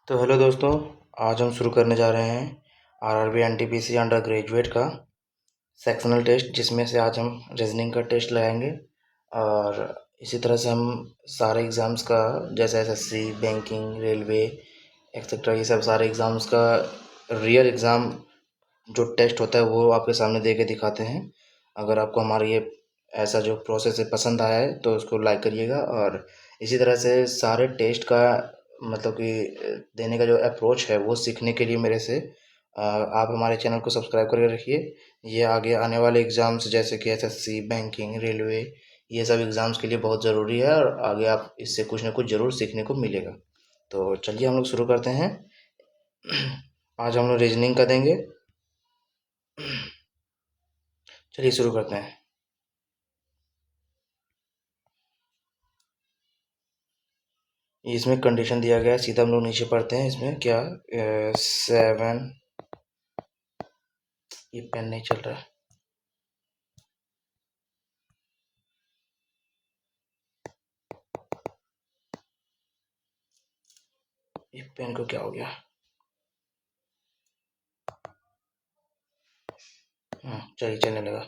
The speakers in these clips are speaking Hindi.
तो हेलो दोस्तों, आज हम शुरू करने जा रहे हैं आरआरबी एनटीपीसी अंडर ग्रेजुएट का सेक्शनल टेस्ट, जिसमें से आज हम रीजनिंग का टेस्ट लगाएंगे। और इसी तरह से हम सारे एग्ज़ाम्स का, जैसे एसएससी, बैंकिंग, रेलवे एक्सेट्रा, ये सब सारे एग्ज़ाम्स का रियल एग्ज़ाम जो टेस्ट होता है वो आपके सामने दे के दिखाते हैं। अगर आपको हमारा ये ऐसा जो प्रोसेस है पसंद आया है तो उसको लाइक करिएगा। और इसी तरह से सारे टेस्ट का मतलब कि देने का जो अप्रोच है वो सीखने के लिए मेरे से आप हमारे चैनल को सब्सक्राइब करके रखिए। ये आगे आने वाले एग्ज़ाम्स जैसे कि एसएससी, बैंकिंग, रेलवे, ये सब एग्ज़ाम्स के लिए बहुत ज़रूरी है और आगे आप इससे कुछ ना कुछ ज़रूर सीखने को मिलेगा। तो चलिए हम लोग शुरू करते हैं। आज हम लोग रीजनिंग का देंगे। चलिए शुरू करते हैं। इसमें कंडीशन दिया गया है, सीधा हम लोग नीचे पढ़ते हैं। इसमें क्या 7, ये पेन नहीं चल रहा है, ये पेन को क्या हो गया। चलिए चलने लगा।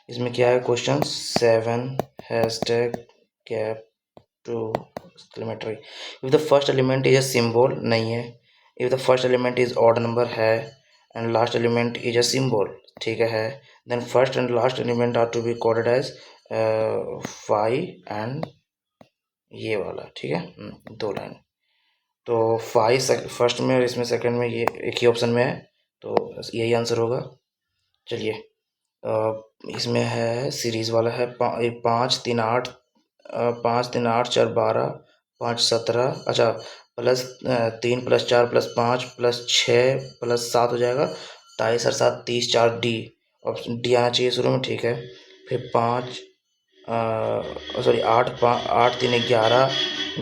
इसमें क्या है question 7 hashtag cap to exclamatory. If the first element is a symbol, नहीं है। If the first element is odd number, है। And last element is a symbol, ठीक है। Then first and last element are to be coded as 5 and ये वाला, ठीक है। दो लाइन। तो 5 फर्स्ट में और इसमें सेकंड में, ये एक ही ऑप्शन में है, तो यही आंसर होगा। चलिए इसमें है सीरीज वाला है 5 3 8, 5 3 8 4 12, 5 17, अच्छा, प्लस 3 + 4 + 5 + 6 + 7 हो जाएगा। 23 और 7 30, 4 डी। ऑप्शन डी आना चाहिए शुरू में, ठीक है। फिर 5 सॉरी 8 8 3 11,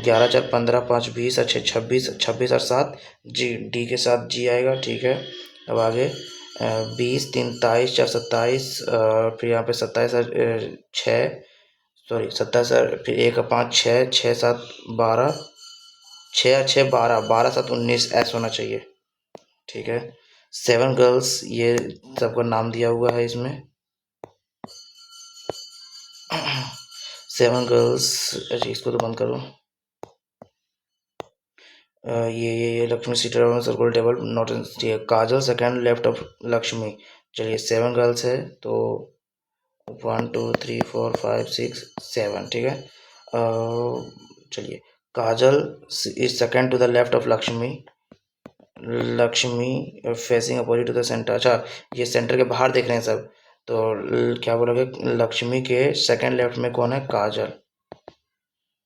11 4 15, 5 20, अच्छे 26, 26 और 7 जी, डी के साथ जी आएगा, ठीक है। अब आगे 20 3 23 4 27, फिर यहाँ पे 27 और 6, सॉरी 27 और फिर 1 5 6, 6 7 12, 6 और 6 12, 12 7 19 ऐसा होना चाहिए, ठीक है। 7 गर्ल्स, ये सबका नाम दिया हुआ है इसमें। 7 गर्ल्स, अच्छा इसको तो बंद करो। ये Lakshmi seated on circular table, not Kajal second left of Lakshmi. चलिए 7 गर्ल्स है, तो 1 2 3 4 5 6 7, ठीक है। चलिए Kajal is second to the left of Lakshmi. Lakshmi facing opposite to the centre, अच्छा ये सेंटर के बाहर देख रहे हैं सब, तो क्या बोलोगे, लक्ष्मी के सेकंड लेफ्ट में कौन है, काजल,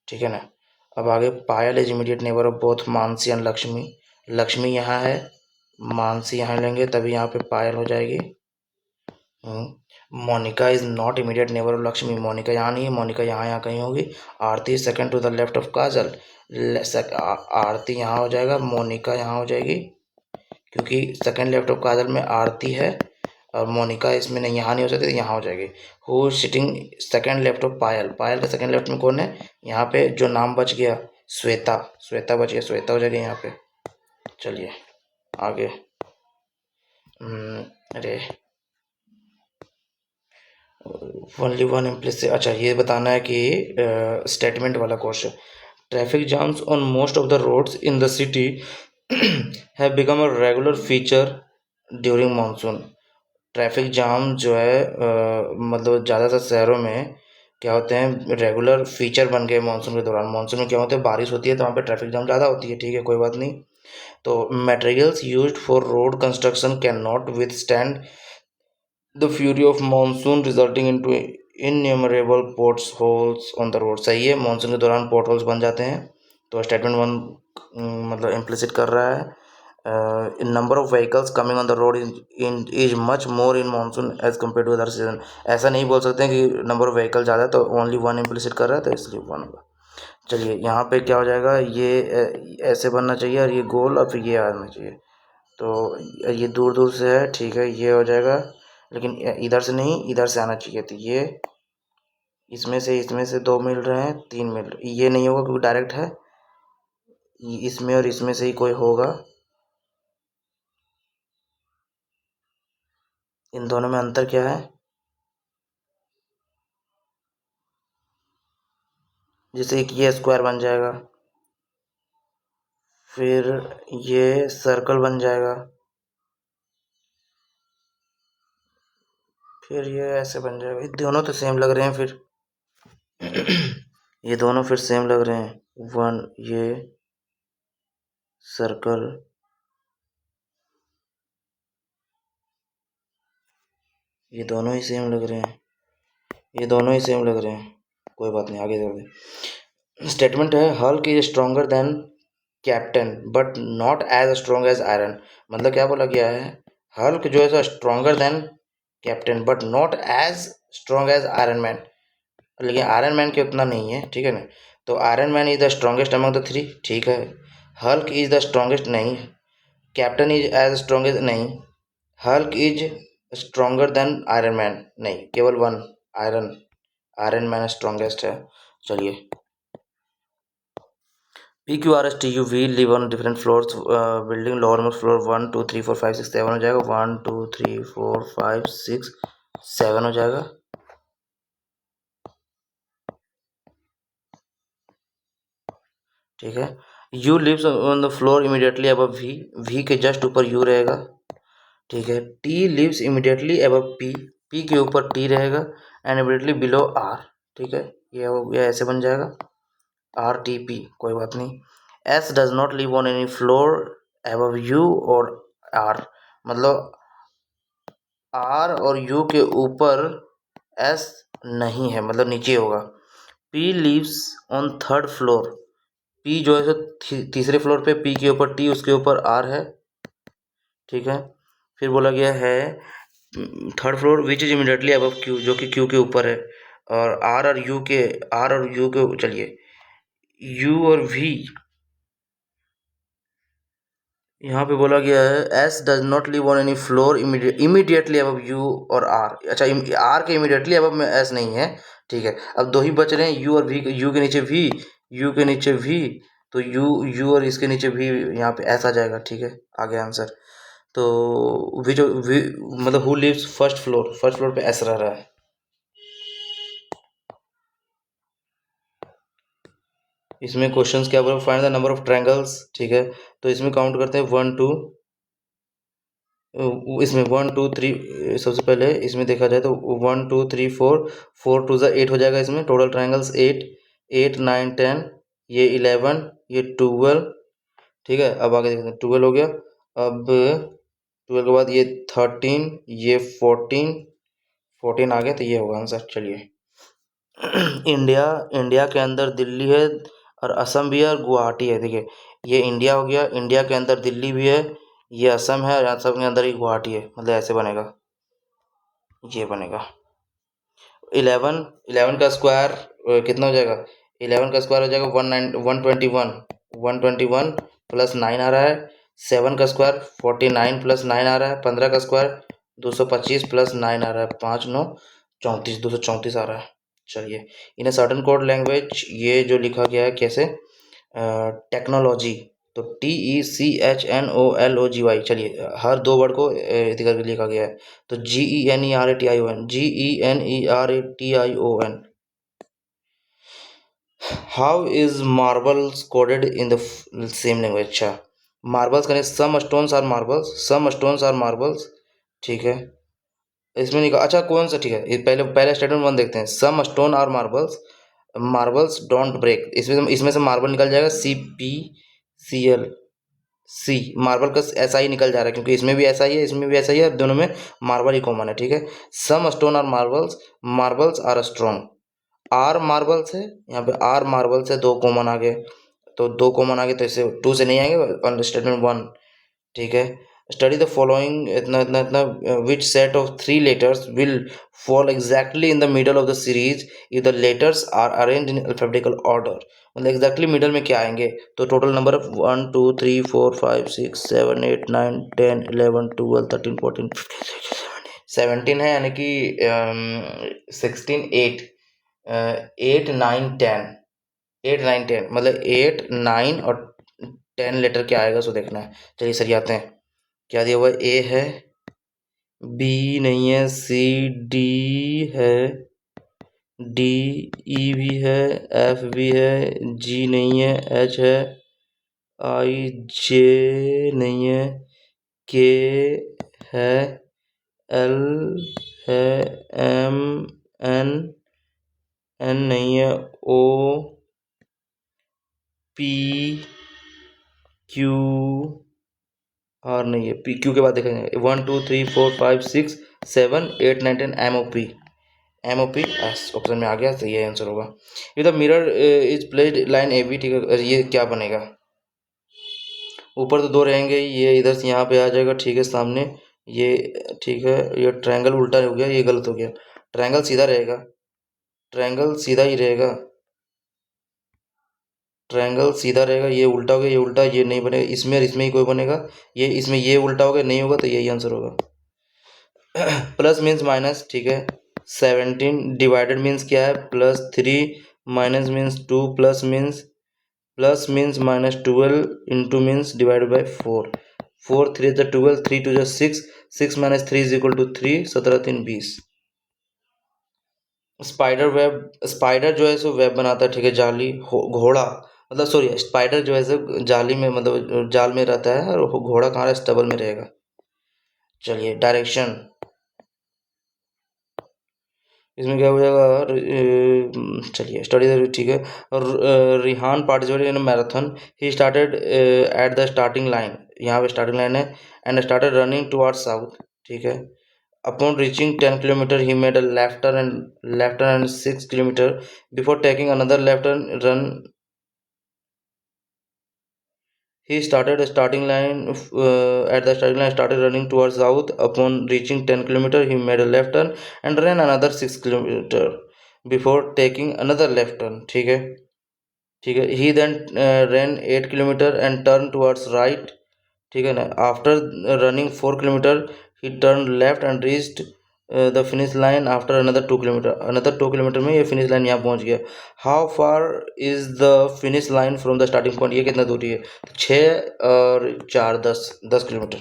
ठीक है ना। अब आगे Payal is immediate neighbour of both Mansi and Lakshmi. Lakshmi यहाँ है, मानसी यहाँ लेंगे तभी यहाँ पे पायल हो जाएगी। Monika is not immediate neighbour of Lakshmi, Monika यहाँ नहीं है, मोनिका यहाँ यहाँ कहीं होगी। Aarti second to the left of Kajal, Aarti यहाँ हो जाएगा, मोनिका यहाँ हो जाएगी, क्योंकि सेकंड लेफ्ट ऑफ काजल में आरती है और मोनिका इसमें नहीं, यहाँ नहीं हो सकती, तो यहाँ हो जाएगी। Who sitting second left of Payal, Payal का सेकंड लेफ्ट में कौन है, यहाँ पे जो नाम बच गया श्वेता, श्वेता बच गया, श्वेता हो जाएगी यहाँ पे। चलिए आगे। अरे ओनली वन इम्प्लिसिट, अच्छा ये बताना है कि स्टेटमेंट वाला question. Traffic jams on most of the roads in the city have become a regular feature during monsoon. Traffic jam जो है मतलब ज़्यादातर शहरों में क्या होते हैं, रेगुलर फीचर बन गए मानसून के दौरान। मानसून में क्या होता है, बारिश होती है तो वहाँ पे ट्रैफिक जाम ज़्यादा होती है, ठीक है, कोई बात नहीं। तो materials used for road construction can not withstand the fury of monsoon resulting into innumerable ports holes on the road. सही है, मानसून के दौरान पोर्ट होल्स बन जाते हैं। तो स्टेटमेंट 1 मतलब इम्प्लिसिट कर रहा है number of vehicles coming on the road is much more in monsoon as compare to other season. ऐसा नहीं बोल सकते हैं कि नंबर ऑफ व्हीकल ज़्यादा है, तो ओनली 1 इम्प्लिसिट कर रहा है, तो इसलिए 1 होगा। चलिए यहाँ पे क्या हो जाएगा, ये ऐसे बनना चाहिए और ये गोल और फिर ये आना चाहिए, तो ये दूर दूर से है, ठीक है, ये हो जाएगा, लेकिन इधर से नहीं, इधर से आना चाहिए, तो ये इसमें से 2 मिल रहे हैं, 3 मिल रहे, ये नहीं होगा क्योंकि डायरेक्ट है, इसमें और इसमें से ही कोई होगा। इन दोनों में अंतर क्या है? जैसे कि ये स्क्वायर बन जाएगा, फिर ये सर्कल बन जाएगा, फिर ये ऐसे बन जाएगा। ये दोनों तो सेम लग रहे हैं फिर। ये दोनों फिर सेम लग रहे हैं। वन ये सर्कल, ये दोनों ही सेम लग रहे हैं, ये दोनों ही सेम लग रहे हैं। कोई बात नहीं, आगे चलते। स्टेटमेंट है Hulk is stronger than Captain but not as strong as Iron. मतलब क्या बोला गया है? हल्क जो है stronger than Captain but not as strong as Iron Man, लेकिन आयरन मैन के उतना नहीं है, ठीक है ना। तो Iron Man is the strongest among the three, ठीक है। हल्क इज द स्ट्रॉन्गेस्ट नहीं, कैप्टन इज एज स्ट्रॉन्गेस्ट नहीं, Hulk is stronger than Iron man नहीं, केवल one Iron, Iron Man strongest है। चलिए, P Q R S T U V live on different floors building, lowermost floor 1 2 3 4 5 6 7 हो जाएगा, 1 2 3 4 5 6 7 हो जाएगा। ठीक है। U lives on the floor immediately above V, V के जस्ट ऊपर यू रहेगा। ठीक है। T lives immediately above P, P के ऊपर टी रहेगा एंड इमीडिएटली बिलो आर। ठीक है, ये हो गया, ऐसे बन जाएगा आर टी पी, कोई बात नहीं। S does not live on any floor above you और आर, मतलब आर और यू के ऊपर एस नहीं है, मतलब नीचे होगा। P leaves on third floor, P जो है तीसरे फ्लोर पे, पी के ऊपर टी, उसके ऊपर आर है। ठीक है। फिर बोला गया है third floor which is immediately above Q, जो कि क्यू के ऊपर है। और आर और यू के, चलिए यू और वी, यहाँ पे बोला गया है S does not live on any floor immediately above you और आर। अच्छा, आर के इमीडिएटली अबव में एस नहीं है। ठीक है, अब दो ही बच रहे हैं, यू और वी। यू के नीचे वी, यू के नीचे वी, तो यू और इसके नीचे वी, यहाँ पे एस आ जाएगा। ठीक है, आ गया आंसर। तो वी मतलब who lives first floor, first floor पे एस रह रहा है। इसमें क्वेश्चंस क्या बोला, find the number of triangles. ठीक है, तो इसमें काउंट करते हैं 1 2, इसमें 1 2 3, सबसे पहले इसमें देखा जाए तो 1 2 3 4, 4 टू ज़ा 8 हो जाएगा। इसमें टोटल ट्रायंगल्स 8, 8 9 10, ये 11, ये 12। ठीक है, अब आगे देखते हैं, 12 हो गया। अब 12 के बाद ये 13, ये 14, 14 आ गया, तो ये होगा आंसर। चलिए, इंडिया, इंडिया के अंदर दिल्ली है और असम भी है और गुवाहाटी है। देखिए, ये इंडिया हो गया, इंडिया के अंदर दिल्ली भी है, ये असम है और असम के अंदर ही गुवाहाटी है, मतलब ऐसे बनेगा, ये बनेगा। 11, 11 का स्क्वायर कितना हो जाएगा? 11 का स्क्वायर हो जाएगा 121, 121 प्लस 9 आ रहा है। 7 का स्क्वायर 49 प्लस 9 आ रहा है। 15 का स्क्वायर 225 प्लस 9 आ रहा है, 5 9 34, 234 आ रहा है। चलिए, इन ए सर्टन कोड लैंग्वेज, ये जो लिखा गया है कैसे, टेक्नोलॉजी, तो TECHNOLOGY। चलिए, हर दो वर्ड को इधर करके लिखा गया है, तो GENERATION, GENERATION। How is marbles coded in the same language? अच्छा, मार्बल्स करें, some stones are marbles, some stones are marbles. ठीक है, इसमें नहीं कहा, अच्छा कौन सा, ठीक है, ये पहले पहले स्टेटमेंट 1 देखते हैं। Some stone are marbles, marbles don't break, इसमें से मार्बल निकल जाएगा CpCl, सी, मार्बल का ऐसा ही निकल जा रहा है, क्योंकि इसमें भी ऐसा ही है, इसमें भी ऐसा ही है, दोनों में मार्बल ही कॉमन है। ठीक है, some stone are marbles, marbles are strong. Are marbles है, यहाँ पे आर मार्बल्स है, दो कॉमन आ गए, तो दो कॉमन आ गए, तो इसे 2 से नहीं आएंगे, स्टेटमेंट 1। ठीक है, स्टडी द फॉलोइंग, इतना इतना इतना, which set of 3 letters will fall exactly in the middle of the series if the letters are arrange in alphabetical order. मतलब एग्जैक्टली मिडल में क्या आएंगे? तो टोटल नंबर ऑफ 1 2 3 4 5 6 7 8 9 10 11 12 13 14 17 है, यानी कि 16 8, 8 9 10, 8 9 10, मतलब 8 9 और 10 लेटर क्या आएगा सो देखना है। चलिए सर आते हैं। क्या दिया हुआ है? ए है, बी नहीं है, सी डी है, डी ई भी है, एफ भी है, जी नहीं है, एच है, आई जे नहीं है, के है, एल है, एम एन एन नहीं है, ओ पी क्यू आर नहीं है, पी क्यू के बाद देखेंगे 1 2 3 4 5 6 7 8 9 10 M O P S option में आ गया, तो ये आंसर होगा। ये the mirror is placed line A B, ठीक है। ये क्या बनेगा? ऊपर तो दो रहेंगे, ये इधर से यहाँ पे आ जाएगा, ठीक है, सामने ये, ठीक है। ये ट्रायंगल उल्टा हो गया, ये गलत हो गया। ट्रायंगल सीधा रहेगा, ट्रायंगल सीधा ही रहेगा, ट्रायंगल सीधा रहेगा। ये उल्टा हो गया, ये उल्टा, ये नहीं बनेगा इसमें और इसमें ही कोई बनेगा। ये इसमें ये उल्टा हो गया, नहीं होगा, तो यही आंसर होगा। प्लस मीन्स माइनस, ठीक है। 17 डिवाइडेड मीन्स क्या है? +3, minus means 2, plus means -12, into means divided by 4। 4 3 × 12, 3 2 6, 6 - 3 = 3, 17 3 20। Spider web, spider जो है सो वेब बनाता है, ठीक है। जाली घोड़ा, मतलब सॉरी, स्पाइडर जो है सो जाली में, मतलब जाल में रहता है, और घोड़ा कहाँ है? स्टबल में रहेगा। चलिए डायरेक्शन, इसमें क्या हो जाएगा? चलिए स्टडी, ठीक है। और Rihan participated in marathon, he started at the starting line, यहाँ पे स्टार्टिंग लाइन है, and started running towards south, ठीक है। Upon reaching 10 kilometre he made a left turn and 6 kilometre before taking another left turn run. He started a starting line at the starting line, started running towards south. Upon reaching 10 kilometer, he made a left turn and ran another 6 kilometer before taking another left turn. ठीक है, ठीक है। He then ran 8 kilometer and turned towards right. ठीक है ना। After running 4 kilometer, he turned left and reached the finish line after another 2 kilometre. Another 2 kilometre में ये फिनिश लाइन यहाँ पहुँच गया। How far is the finish line from the starting point? ये कितना दूरी है? 6 और 4 10 किलोमीटर,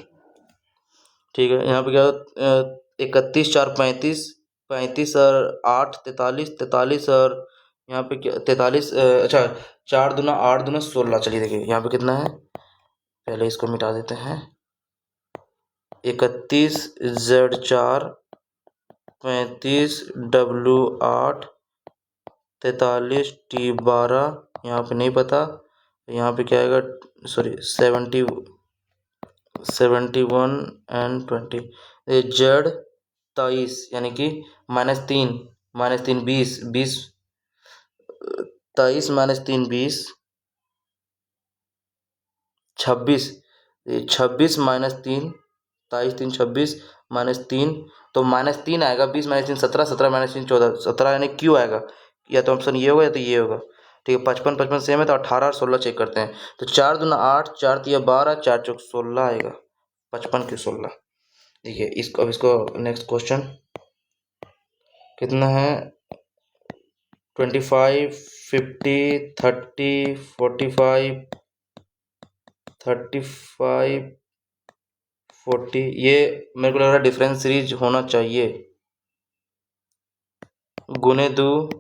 ठीक है। यहाँ पे क्या 31 4 35, 35 और 8 43, 43 और यहाँ पे क्या 43, अच्छा 4 दूना 8 दूना 16। चलिए देखिए यहाँ पे कितना है, पहले इसको मिटा देते हैं। 31 Z4, 35 W8, 43 T12, यहाँ पे नहीं पता, यहाँ पे क्या आएगा? Sorry 71 and 20। जेड 23, यानी कि -3, -3 20, 23 -3 20, 26, 26 -3, 23 3 26 -3, तो -3 आएगा। 20 -3 17, 17 -3 14, 17 यानी क्यू आएगा। या तो ऑप्शन ये होगा या तो ये होगा, ठीक है। 55 55 सेम है, तो 18 और 16 चेक करते हैं। तो 4 दूना 8, 4 तिया 12, 4 चौक 16 आएगा। 55 क्यू 16। देखिए इसको, अब इसको नेक्स्ट क्वेश्चन कितना है? 25 50 30 45 35 40। ये मेरे को लग रहा है डिफरेंस सीरीज होना चाहिए। गुने दो,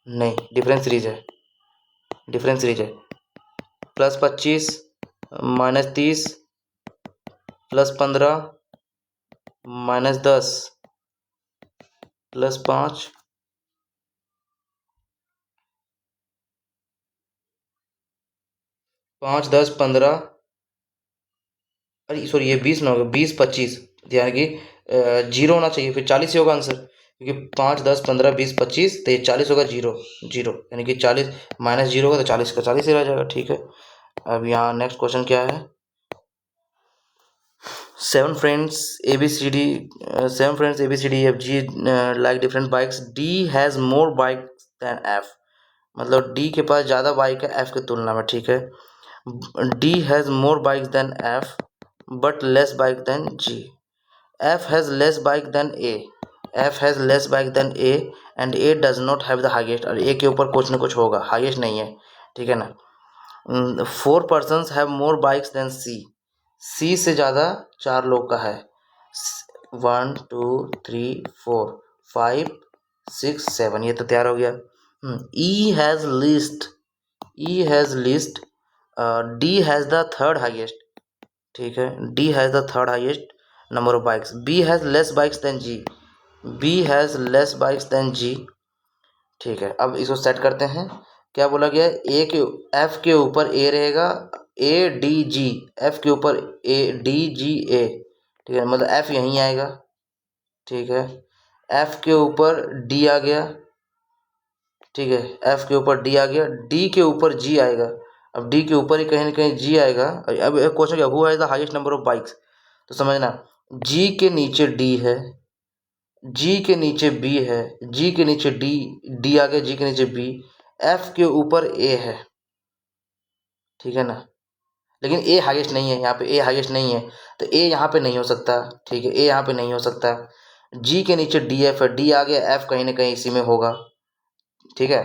नहीं डिफरेंस सीरीज है, डिफरेंस सीरीज है। +25 -30 +15 -10 +5 5 10 15, अरे सॉरी ये 20 ना होगा, 20 25, यानी कि 0 होना चाहिए, फिर 40 ही होगा आंसर, क्योंकि 5 10 15 20 25, तो ये 40 होगा। 0 0 यानी कि 40 -0 होगा, तो 40 का 40 ही रह जाएगा, ठीक है। अब यहाँ नेक्स्ट क्वेश्चन क्या है? 7 friends ABCD, 7 friends ABCDEFG like different bikes. D has more bikes than F, मतलब D के पास ज़्यादा बाइक है F की तुलना में, ठीक है। D has more bikes than F but less bike than G. F has less bike than A. F has less bike than A and A does not have the highest, और ए के ऊपर कुछ ना कुछ होगा, हाईएस्ट नहीं है, ठीक है ना। 4 persons have more bikes than C, C से ज़्यादा 4 लोग का है। 1 2 3 4 5 6 7, ये तो तैयार हो गया। E has least, E has least, D has the third highest, ठीक है, D has the third highest number of bikes. B has less bikes than G, B has less bikes than G, ठीक है। अब इसको सेट करते हैं। क्या बोला गया है, ए के एफ के ऊपर ए रहेगा, ए डी जी, एफ के ऊपर ए डी जी ए, ठीक है, मतलब एफ यहीं आएगा, ठीक है। एफ के ऊपर डी आ गया, ठीक है, एफ के ऊपर डी आ गया, डी के ऊपर जी आएगा। अब डी के ऊपर ही कहीं ना कहीं जी आएगा। अब एक क्वेश्चन क्या, who has the highest number of bikes, तो समझना, जी के नीचे डी है, जी के नीचे बी है, जी के नीचे डी, डी आ गया, जी के नीचे बी, एफ के ऊपर ए है, ठीक है ना। लेकिन ए हाईएस्ट नहीं है, यहाँ पे ए हाईएस्ट नहीं है, तो ए यहाँ पे नहीं हो सकता, ठीक है, ए यहाँ पे नहीं हो सकता। जी के नीचे डी एफ है, डी आ गया, एफ कहीं ना कहीं इसी में होगा, ठीक है।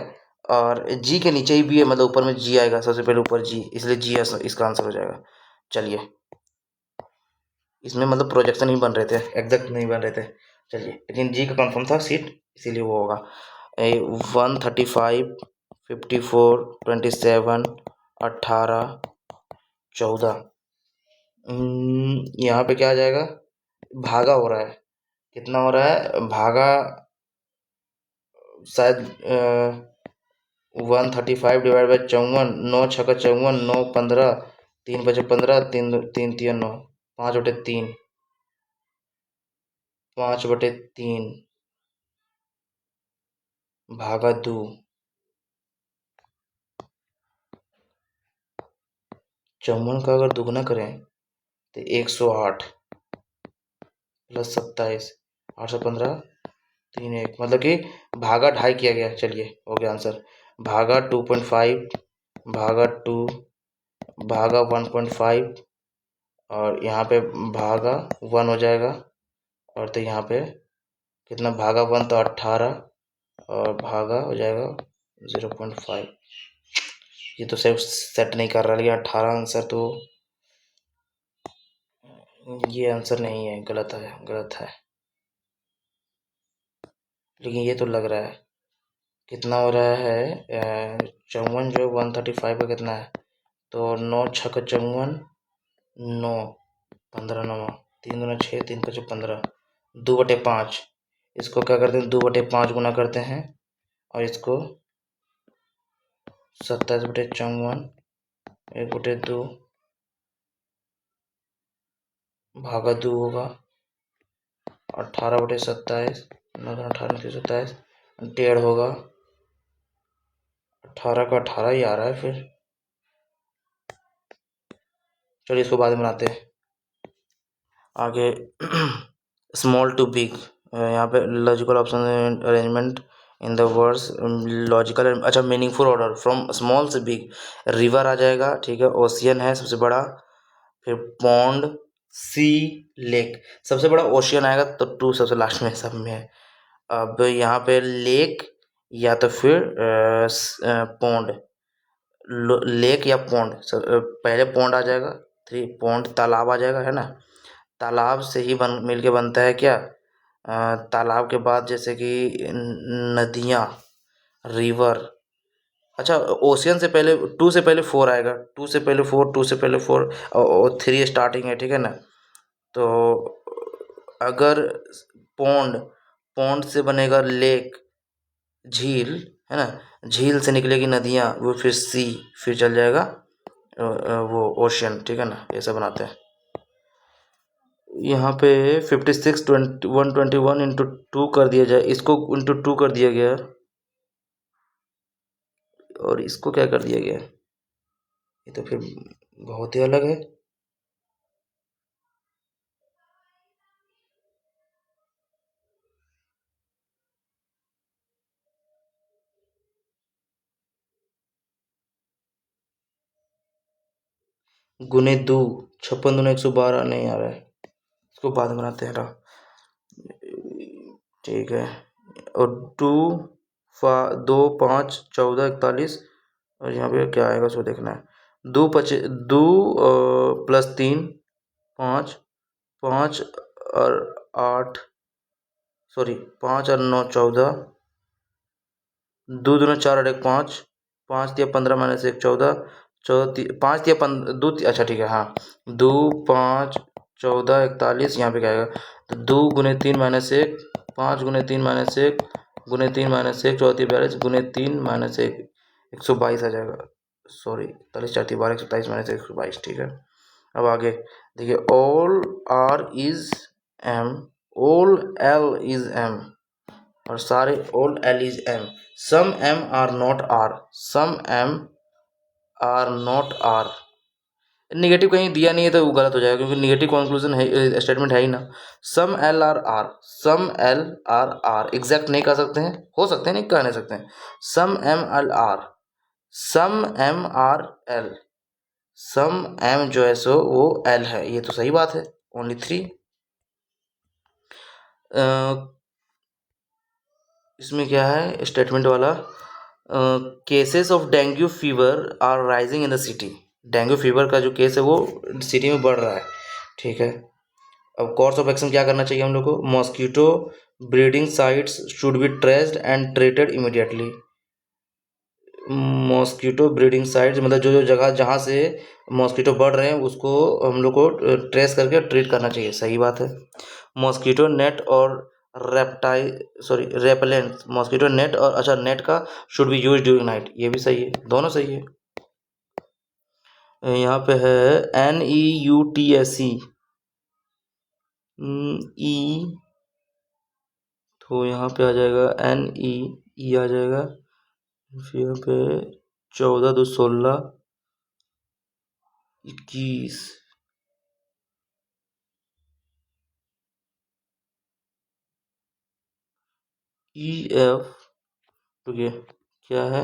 और जी के नीचे ही बी है, मतलब ऊपर में जी आएगा, सबसे पहले ऊपर जी, इसलिए जी इसका आंसर हो जाएगा। चलिए, इसमें मतलब प्रोजेक्शन ही बन रहे थे, एग्जैक्ट नहीं बन रहे थे। चलिए, लेकिन जी का कंफर्म था सीट, इसीलिए वो होगा। 135, 54, 27, 18, 14, यहाँ पे क्या आ जाएगा, भागा हो रहा है, कितना हो रहा है भागा, शायद 135 डिवाइड बाई 54, 9 6 54, 9 15, 3 5 15, 3 3 9, 5/3, 5/3 भागा 2, 54 का अगर दुगना करें तो 108 प्लस 27, 815, 3 1, मतलब कि भागा 2.5 किया गया। चलिए, हो गया आंसर, भागा 2.5, भागा 2, भागा 1.5, और यहाँ पे भागा 1 हो जाएगा, और तो यहाँ पे कितना, भागा 1 तो 18, और भागा हो जाएगा 0.5। ये तो सिर्फ सेट नहीं कर रहा, लेकिन 18 आंसर तो, ये आंसर नहीं है, गलत है, गलत है, लेकिन ये तो लग रहा है। कितना हो रहा है, 54 जो 135 का कितना है, तो 9 6 54, 9 15 9, 3 2 6, 3 5 15, 2/5, इसको क्या करते हैं, 2/5 गुना करते हैं, और इसको 27/54, 1/2 भागा 2 होगा, 18/27, 9 18 27, 1.5 होगा, 18 का 18 ही आ रहा है फिर। चलिए, इसको बाद में बनाते हैं आगे। स्मॉल टू बिग, यहाँ पे logical option arrangement in the words, logical, अच्छा, मीनिंगफुल ऑर्डर फ्रॉम स्मॉल से बिग, रिवर आ जाएगा, ठीक है, ओशियन है सबसे बड़ा, फिर पॉन्ड, सी, लेक, सबसे बड़ा ओशियन आएगा, तो 2 सबसे लास्ट में सब में है। अब यहाँ पे लेक या तो फिर पॉन्ड, लेक या पॉन्ड, पहले पॉन्ड आ जाएगा, 3 पॉन्ड, तालाब आ जाएगा, है ना। तालाब से ही मिलके बनता है क्या, तालाब के बाद जैसे कि नदियाँ, रिवर, अच्छा, ओशियन से पहले 2 से पहले 4 आएगा, 2 से पहले 4, 2 से पहले 4, और 3 स्टार्टिंग है, ठीक है ना। तो अगर पॉन्ड, पॉन्ड से बनेगा लेक, झील, है ना, झील से निकलेगी नदियाँ, वो फिर सी, फिर चल जाएगा वो ओशियन, ठीक है ना, ऐसा बनाते हैं। यहाँ पे 56 121 इंटू 2 कर दिया जाए, इसको इंटू 2 कर दिया गया, और इसको क्या कर दिया गया, ये तो फिर बहुत ही अलग है। गुने 2, 56 दूनी 112 नहीं आ रहा है, इसको बाद में बनाते हैं, रहा, ठीक है। और 2 5 14 और यहाँ पे क्या आएगा उसको देखना है। 2 + 3 5, 5 और 8 सॉरी 5 और 9 14, 2 दूना 4 और 1 5, 5 × 15 - 1 14, 5 × 2 अच्छा ठीक है हाँ 2 5 14 41 यहाँ पे क्या आएगा तो 2 × 3 - 1 5 × 3 - 1 × 3 - 1 14 42 × 3 - 1 122 आ जाएगा। सॉरी 41 4 3 12 127 - 1 122 ठीक है। अब आगे देखिए all R is M, all L is M और सारे all L is M, some M are not R, some M are not R. Negative कहीं दिया नहीं है तो वो गलत हो जाएगा क्योंकि निगेटिव कंक्लूजन है स्टेटमेंट है ही ना। Some L are R, some L are R exact नहीं कह सकते हैं, हो सकते हैं नहीं कह नहीं सकते हैं। सम M L R, some M R L, सम एम जो है सो वो एल है, ये तो सही बात है। ओनली 3 इसमें क्या है स्टेटमेंट वाला cases of dengue fever are rising in the city. Dengue fever का जो केस है वो सिटी में बढ़ रहा है ठीक है। अब कोर्स ऑफ एक्शन क्या करना चाहिए हम लोग को, mosquito breeding sites should be traced and treated immediately. Mosquito breeding sites मतलब जो जो जगह जहाँ से मॉस्किटो बढ़ रहे हैं उसको हम लोग को ट्रेस करके ट्रीट करना चाहिए, सही बात है। मॉस्किटो नेट और रेपेलेंट, मॉस्किटो नेट और अच्छा नेट का should be use during night, ये भी सही है, दोनों सही है। यहाँ पे है NEUTSE ई, तो यहाँ पे आ जाएगा NEE आ जाएगा, फिर यहाँ पे 14 2 16 21 EF रुकिए क्या है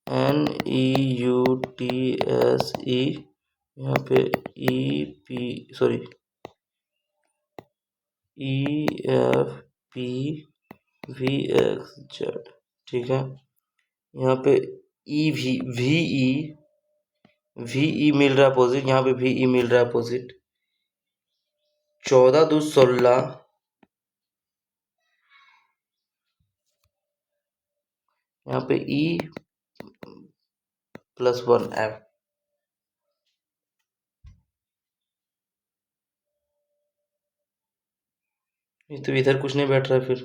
NEUTSE यहाँ पे EP सॉरी EFPVXZ ठीक है। यहाँ पे VE मिल रहा है अपोजिट, यहाँ पे VE मिल रहा है अपोजिट। 14 2 16 यहाँ पे E+1F, तो इधर कुछ नहीं बैठ रहा है फिर,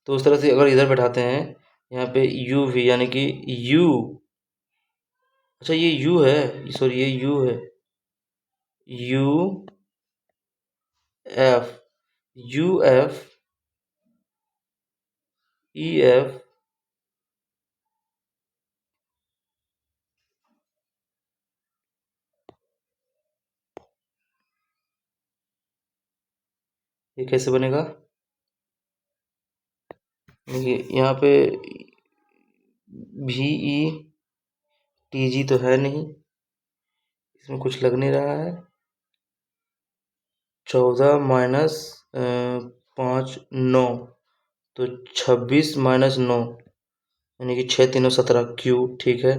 तो उस तरह से अगर इधर बैठाते हैं यहाँ पे UV यानी कि U, अच्छा ये U है सॉरी ये U है UF UF EF ये कैसे बनेगा, देखिए यहाँ पे VETG तो है नहीं, इसमें कुछ लग नहीं रहा है। 14 माइनस 5 9 तो 26 माइनस 9 यानी कि 6 3 17 Q ठीक है।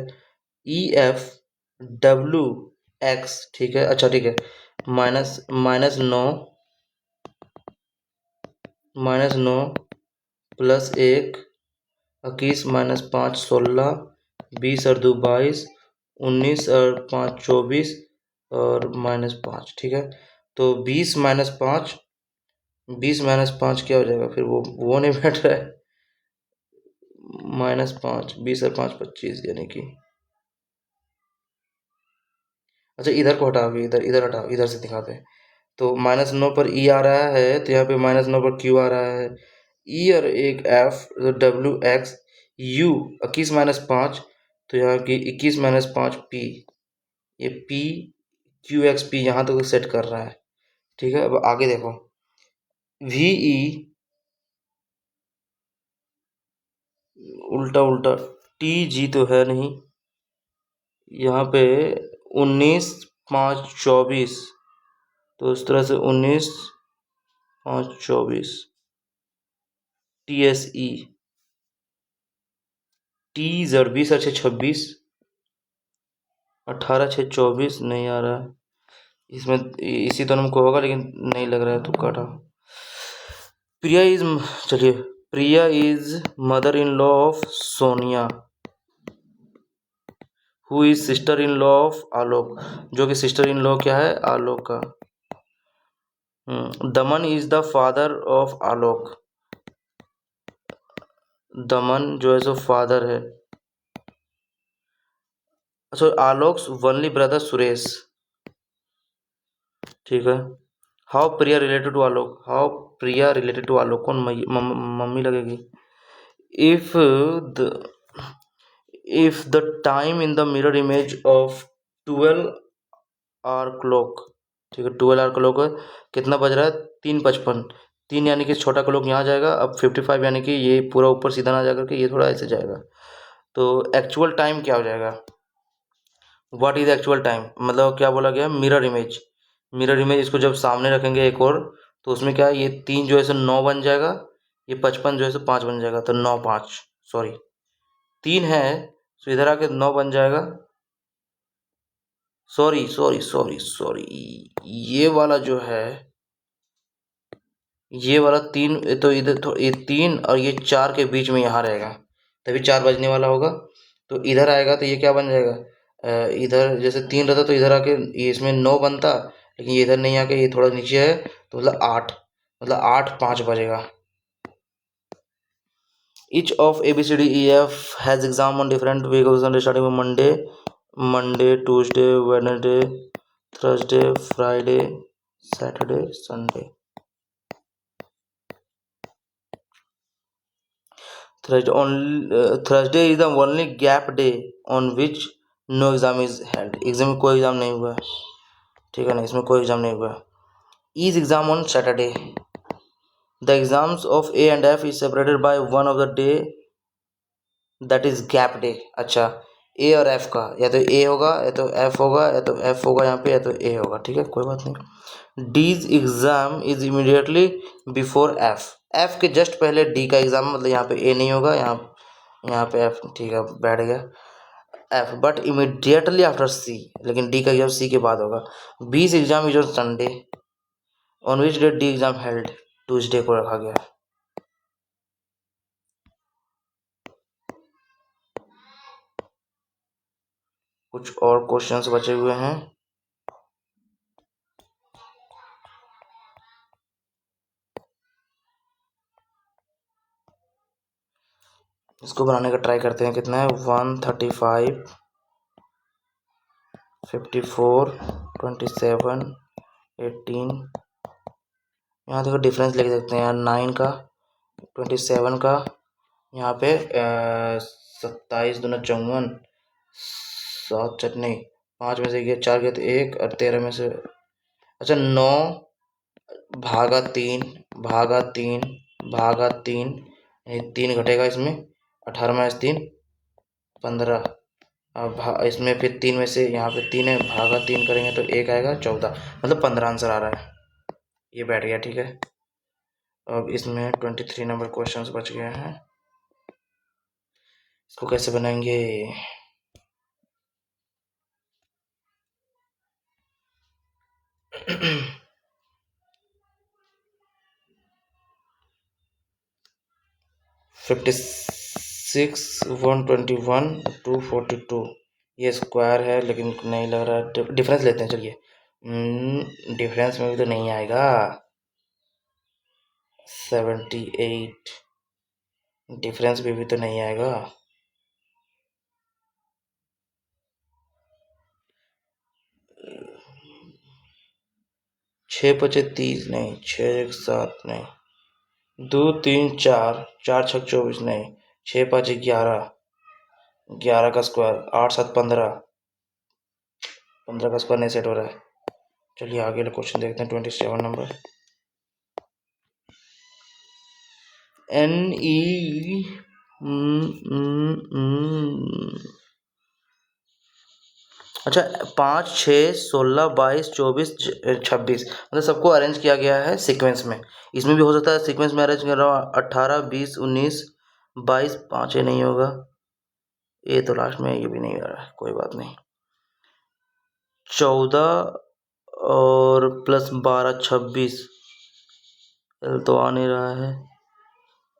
EFWX ठीक है, अच्छा ठीक है माइनस माइनस 9 +1 21 - 5 16 20 और 2 22 19 और 5 24 और -5 ठीक है। तो 20 - 5 क्या हो जाएगा फिर, वो नहीं बैठ रहा है। -5 20 और 5 25 यानी कि अच्छा इधर को हटाओ, इधर इधर हटाओ, इधर से दिखाते हैं। तो -9 पर E आ रहा है तो यहाँ पे -9 पर Q आ रहा है, E और एक F तो WX U 21 - 5 तो यहाँ की 21 - 5 P, ये PQXP यहाँ तक सेट कर रहा है ठीक है। अब आगे देखो VE उल्टा उल्टा TG तो है नहीं, यहाँ पे 19 5 24 तो इस तरह से 19 5 24 TSE TZ 20 × 26, 18 × 6 = 24, नहीं आ रहा है इसमें। इसी तो हमको होगा लेकिन नहीं लग रहा है, तुक्का था। प्रिया इज, चलिए, Priya is mother in law of Sonia, who is sister in law of Alok, जो कि सिस्टर इन लॉ क्या है, आलोक का। दमन इज द फादर ऑफ आलोक, दमन जो है सो फादर है। अच्छा, आलोक वनली ब्रदर सुरेश, ठीक है। How Priya related to Alok, how Priya related to Alok, कौन मम्मी लगेगी। If the if the time in the mirror image of 12 hour clock, ठीक है, 12 आवर क्लॉक है, कितना बज रहा है, 3:55। 3 यानी कि छोटा क्लॉक यहाँ जाएगा, अब 55 यानी कि ये पूरा ऊपर सीधा ना जाकर के ये थोड़ा ऐसे जाएगा, तो एक्चुअल टाइम क्या हो जाएगा, व्हाट इज एक्चुअल टाइम, मतलब क्या बोला गया, मिरर इमेज। मिरर इमेज इसको जब सामने रखेंगे एक और, तो उसमें क्या है, ये 3 जो है सो 9 बन जाएगा, ये 55 जो है सो 5 बन जाएगा, तो 9 5, सॉरी 3 है, तो इधर आके 9 बन जाएगा। सॉरी सॉरी सॉरी सॉरी, ये वाला जो है, ये वाला 3, तो इधर तो ये 3 और ये 4 के बीच में यहाँ रहेगा, तभी 4 बजने वाला होगा। तो इधर आएगा तो ये क्या बन जाएगा, इधर जैसे 3 रहता तो इधर आके ये इसमें 9 बनता, लेकिन ये इधर नहीं आके ये थोड़ा नीचे है, तो मतलब 8, मतलब 8 5 बजेगा। Each of A B C D E F has exam on different week of Sunday, starting with Monday, Tuesday, Wednesday, Thursday, Friday, Saturday, Sunday. Thursday is the only gap day on which no exam is held. Exam में कोई एग्जाम नहीं हुआ है, ठीक है ना, इसमें कोई एग्जाम नहीं हुआ है। Is exam on Saturday. The exams of A and F is separated by one of the day, that is gap day. अच्छा, ए और एफ का या तो ए होगा या तो एफ होगा, या तो एफ होगा यहाँ पे या तो ए होगा, ठीक है, कोई बात नहीं। D's exam is immediately before F, F के जस्ट पहले डी का एग्जाम, मतलब यहाँ पे ए नहीं होगा, यहाँ पे एफ, ठीक है, बैठ गया F, but immediately after C, लेकिन डी का एग्जाम सी के बाद होगा। B's exam is on Sunday, on which date D exam held, Tuesday को रखा गया। कुछ और क्वेश्चंस बचे हुए हैं। इसको बनाने का ट्राई करते हैं, कितना है, 135, 54, 27, 18, यहाँ देखो डिफरेंस लेके देखते हैं यार, 9 का, 27 का, यहाँ पे 27 दूना 54, 7 चटनी, 5 में से गया 4 गया तो 1, और 13 में से, अच्छा 9 भागा 3 भागा 3 भागा 3, 3 घटेगा इसमें, 18 में 3 15, अब इसमें फिर 3 में से यहाँ पे 3 है, भागा 3 करेंगे तो 1 आएगा, 14, मतलब 15 आंसर आ रहा है, ये बैठ गया, ठीक है। अब इसमें 23 नंबर क्वेश्चंस बच गए हैं, इसको कैसे बनाएंगे। फिफ्टी 6, 121, 242, ये स्क्वायर है लेकिन नहीं लग रहा है, डिफरेंस लेते हैं, चलिए, डिफरेंस में भी तो नहीं आएगा, 78, डिफरेंस में भी तो नहीं आएगा, 6 5 30 नहीं, 6 1 7 नहीं, 2 3 4, 4 6 24 नहीं, 6 5 11, 11 का स्क्वायर, 8 7 15, 15 का स्क्वायर नहीं सेट हो रहा है। चलिए आगे वाला क्वेश्चन देखते हैं, 27 नंबर। NE अच्छा, 5 6 16 22 24 26, मतलब सबको अरेंज किया गया है सीक्वेंस में, इसमें भी हो सकता है सीक्वेंस में अरेंज कर रहा हूँ, 18 20 19 22, 5 नहीं होगा, ये तो लास्ट में ये भी नहीं आ रहा है, कोई बात नहीं। 14 और प्लस 12 26, एल तो आ नहीं रहा है।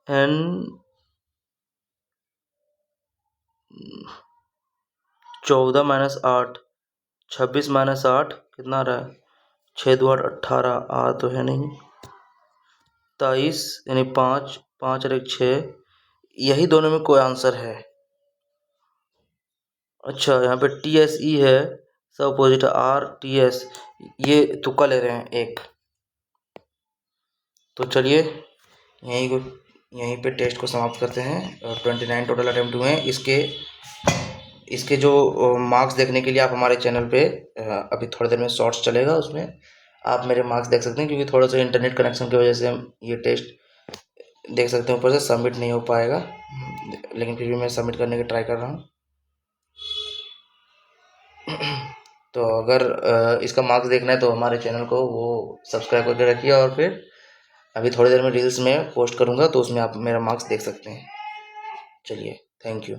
एन 14 माइनस 8, 26 माइनस 8 कितना आ रहा है? 6 2 8 18, आ तो है नहीं। 23 यानी 5 5 और 1 6, यही दोनों में कोई आंसर है। अच्छा, यहाँ पे टी एस ई है, सब अपोजिट आर टी एस, ये तुक्का ले रहे हैं एक। तो चलिए यहीं पे टेस्ट को समाप्त करते हैं। 29 टोटल अटेम्प्ट हुए हैं। इसके जो मार्क्स देखने के लिए आप हमारे चैनल पे अभी थोड़ी देर में शॉर्ट्स चलेगा, उसमें आप मेरे मार्क्स देख सकते हैं, क्योंकि थोड़ा सा इंटरनेट कनेक्शन की वजह से हम ये टेस्ट देख सकते हैं। ऊपर से सबमिट नहीं हो पाएगा, लेकिन फिर भी मैं सबमिट करने की ट्राई कर रहा हूँ। तो अगर इसका मार्क्स देखना है तो हमारे चैनल को वो सब्सक्राइब करके रखिए, और फिर अभी थोड़ी देर में रील्स में पोस्ट करूँगा, तो उसमें आप मेरा मार्क्स देख सकते हैं। चलिए, थैंक यू।